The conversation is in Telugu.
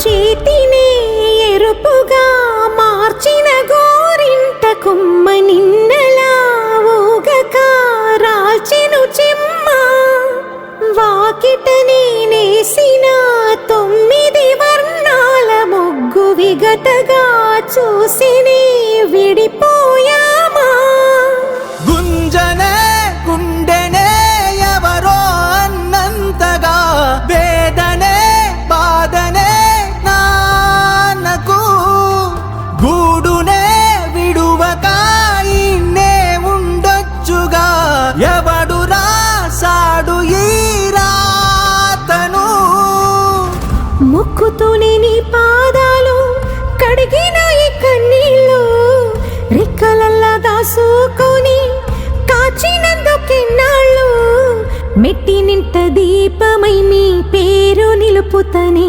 చేతినే ఎరుపుగా మార్చిన గోరింట కొమ్మ నిన్నలా ఊగక రాల్చెను చెమ్మ వాకిట నేనేసిన 9 వర్ణాల ముగ్గు విగతగా చూసినే విడిపోయామా గుంజనే గుండెనే ఎవరో అన్నంతగా వేదనే బాధనే నాన్నకు గూడునే విడువక ఇన్నే ఉండొచ్చుగా ఎవడు రాసాడు ఈ రాతను ముక్కుతూనే నీ పాదాలు కడిగిన ఈ కన్నీళ్ళు రెక్కలల్లా దాసుకొని కాచినందుకెన్నాళ్ళు మెట్టి నింట దీపమై మీ పేరు నిలుపుతని